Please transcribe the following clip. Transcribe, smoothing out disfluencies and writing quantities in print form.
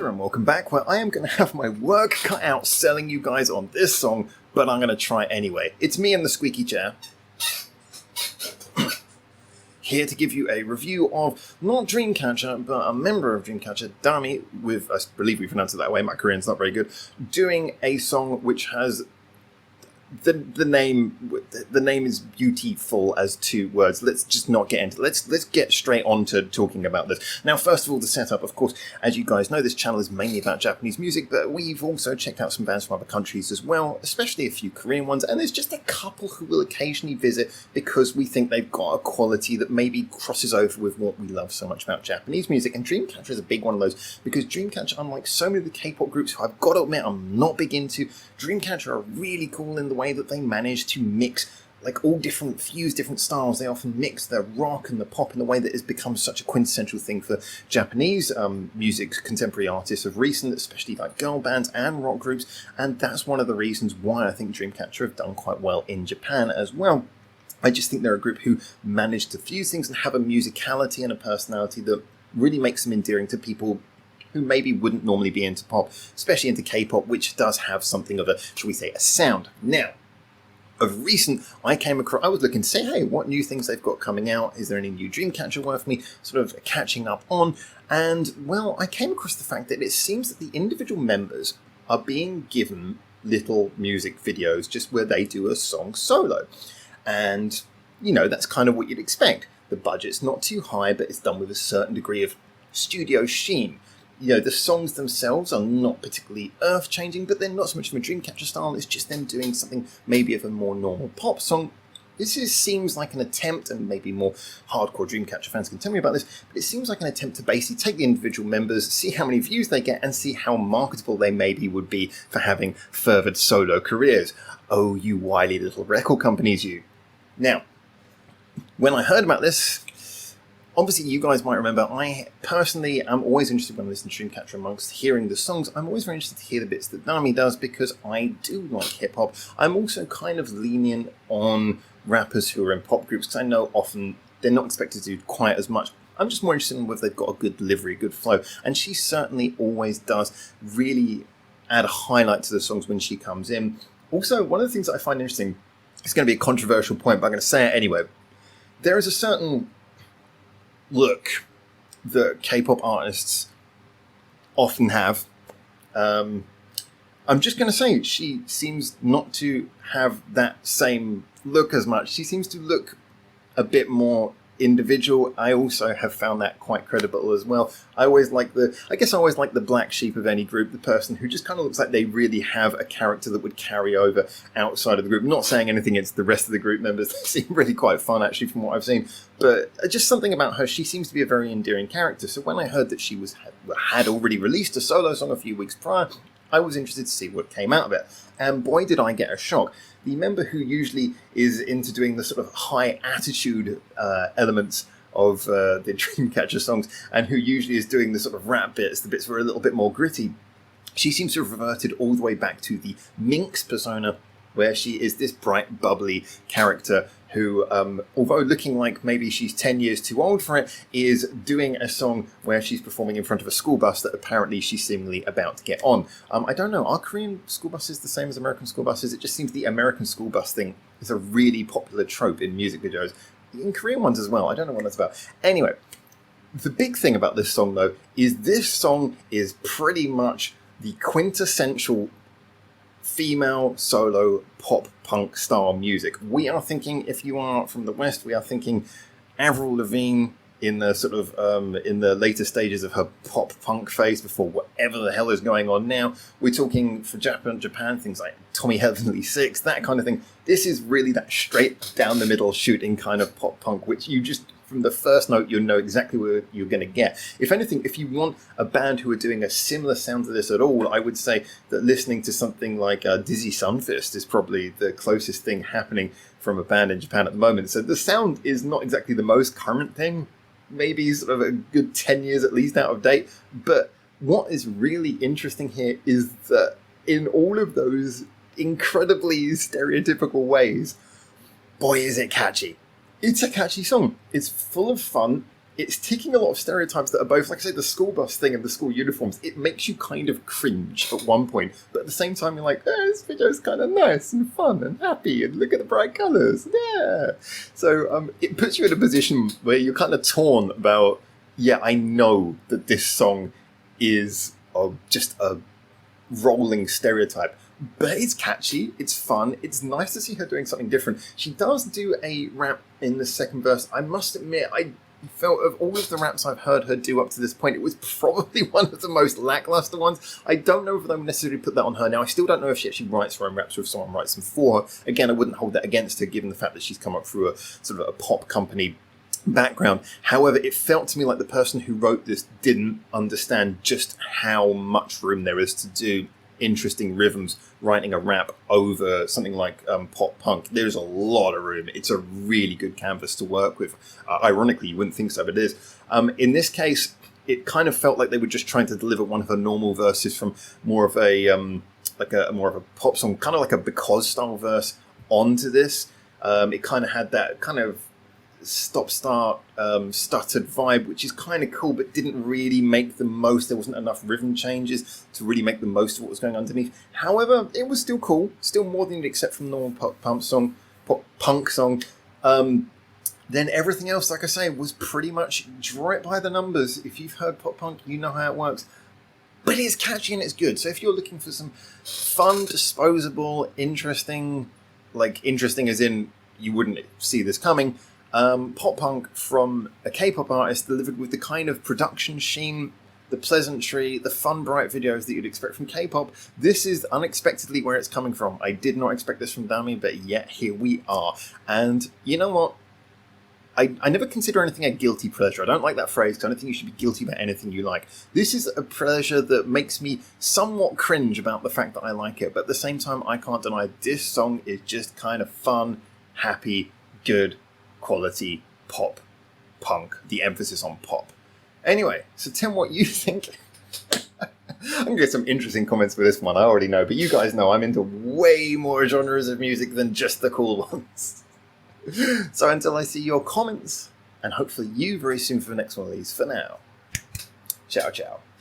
there and welcome back, where I am going to have my work cut out selling you guys on this song, but I'm going to try anyway. It's me and the squeaky chair, here to give you a review of not Dreamcatcher, but a member of Dreamcatcher, DAMI, with, I believe we pronounce it that way, my Korean's not very good, doing a song which has the name is beautiful as two words. Let's just not get into it. Let's get straight on to talking about this. Now, first of all, the setup, of course, as you guys know, this channel is mainly about Japanese music, but we've also checked out some bands from other countries as well, especially a few Korean ones, and there's just a couple who will occasionally visit because we think they've got a quality that maybe crosses over with what we love so much about Japanese music, and Dreamcatcher is a big one of those, because Dreamcatcher, unlike so many of the K-pop groups who I've got to admit I'm not big into, Dreamcatcher are really cool in the way that they manage to mix like all different, fuse different styles. They often mix the rock and the pop in the way that has become such a quintessential thing for Japanese music, contemporary artists of recent, especially like girl bands and rock groups, and that's one of the reasons why I think Dreamcatcher have done quite well in Japan as well. I just think they're a group who manage to fuse things and have a musicality and a personality that really makes them endearing to people who maybe wouldn't normally be into pop, especially into K-pop, which does have something of a, shall we say, a sound. Now, of recent, I was looking to say, hey, what new things they've got coming out? Is there any new Dreamcatcher worth me sort of catching up on? And, well, I came across the fact that it seems that the individual members are being given little music videos just where they do a song solo. And, you know, that's kind of what you'd expect. The budget's not too high, but it's done with a certain degree of studio sheen. You know, the songs themselves are not particularly earth-changing, but they're not so much from a Dreamcatcher style, it's just them doing something maybe of a more normal pop song. This seems like an attempt, and maybe more hardcore Dreamcatcher fans can tell me about this, but it seems like an attempt to basically take the individual members, see how many views they get, and see how marketable they maybe would be for having furthered solo careers. Oh, you wily little record companies, you. Now, when I heard about this, obviously, you guys might remember, I personally am always interested when I listen to Dreamcatcher amongst hearing the songs. I'm always very interested to hear the bits that DAMI does because I do like hip-hop. I'm also kind of lenient on rappers who are in pop groups because I know often they're not expected to do quite as much. I'm just more interested in whether they've got a good delivery, good flow. And she certainly always does really add a highlight to the songs when she comes in. Also, one of the things that I find interesting, it's going to be a controversial point, but I'm going to say it anyway. There is a certain look that K-pop artists often have. I'm just going to say she seems not to have that same look as much. She seems to look a bit more individual. I also have found that quite credible as well. I always like the black sheep of any group, the person who just kind of looks like they really have a character that would carry over outside of the group. Not saying anything against the rest of the group members. They seem really quite fun, actually, from what I've seen. But just something about her, she seems to be a very endearing character. So when I heard that she had already released a solo song a few weeks prior, I was interested to see what came out of it. And boy, did I get a shock. The member who usually is into doing the sort of high attitude elements of the Dreamcatcher songs, and who usually is doing the sort of rap bits, the bits that are a little bit more gritty, she seems to have reverted all the way back to the Minx persona, where she is this bright, bubbly character who, although looking like maybe she's 10 years too old for it, is doing a song where she's performing in front of a school bus that apparently she's seemingly about to get on. I don't know, are Korean school buses the same as American school buses? It just seems the American school bus thing is a really popular trope in music videos. In Korean ones as well, I don't know what that's about. Anyway, the big thing about this song, though, is this song is pretty much the quintessential female solo pop punk style music. We are thinking, if you are from the West, we are thinking Avril Lavigne in the sort of in the later stages of her pop punk phase before whatever the hell is going on now. We're talking for Japan things like Tommy Heavenly Six, that kind of thing. This is really that straight down the middle shooting kind of pop punk, which you just, from the first note, you'll know exactly where you're going to get. If anything, if you want a band who are doing a similar sound to this at all, I would say that listening to something like Dizzy Sunfist is probably the closest thing happening from a band in Japan at the moment. So the sound is not exactly the most current thing, maybe sort of a good 10 years at least out of date. But what is really interesting here is that in all of those incredibly stereotypical ways, boy, is it catchy. It's a catchy song. It's full of fun. it's ticking a lot of stereotypes that are both, like I say, the school bus thing and the school uniforms. It makes you kind of cringe at one point, but at the same time you're like, oh, this video's kind of nice and fun and happy, and look at the bright colours, yeah. So it puts you in a position where you're kind of torn about, yeah, I know that this song is just a rolling stereotype, but it's catchy, it's fun, it's nice to see her doing something different. She does do a rap in the second verse. I must admit, I felt of all of the raps I've heard her do up to this point, it was probably one of the most lackluster ones. I don't know if I would necessarily put that on her. Now, I still don't know if she actually writes her own raps or if someone writes them for her. Again, I wouldn't hold that against her, given the fact that she's come up through a sort of a pop company background. However, it felt to me like the person who wrote this didn't understand just how much room there is to do interesting rhythms writing a rap over something like pop punk. There's a lot of room. It's a really good canvas to work with. Ironically, you wouldn't think so, but it is. In this case, it kind of felt like they were just trying to deliver one of her normal verses from more of a more of a pop song, kind of like a Because style verse onto this. It kind of had that kind of stop-start stuttered vibe, which is kind of cool, but didn't really make the most. There wasn't enough rhythm changes to really make the most of what was going underneath. However, it was still cool, still more than you'd expect from a normal pop punk song. Then everything else, like I say, was pretty much draw it by the numbers. If you've heard pop punk, you know how it works. But it's catchy and it's good. So if you're looking for some fun, disposable, interesting as in you wouldn't see this coming, pop punk from a K-pop artist delivered with the kind of production sheen, the pleasantry, the fun, bright videos that you'd expect from K-pop. This is unexpectedly where it's coming from. I did not expect this from DAMI, but yet here we are. And you know what? I never consider anything a guilty pleasure. I don't like that phrase because I don't think you should be guilty about anything you like. This is a pleasure that makes me somewhat cringe about the fact that I like it, but at the same time, I can't deny this song is just kind of fun, happy, good, quality pop punk. The emphasis on pop. Anyway, so Tim, what you think? I'm going to get some interesting comments for this one, I already know, but you guys know I'm into way more genres of music than just the cool ones. So until I see your comments, and hopefully you very soon for the next one of these, for now, ciao ciao.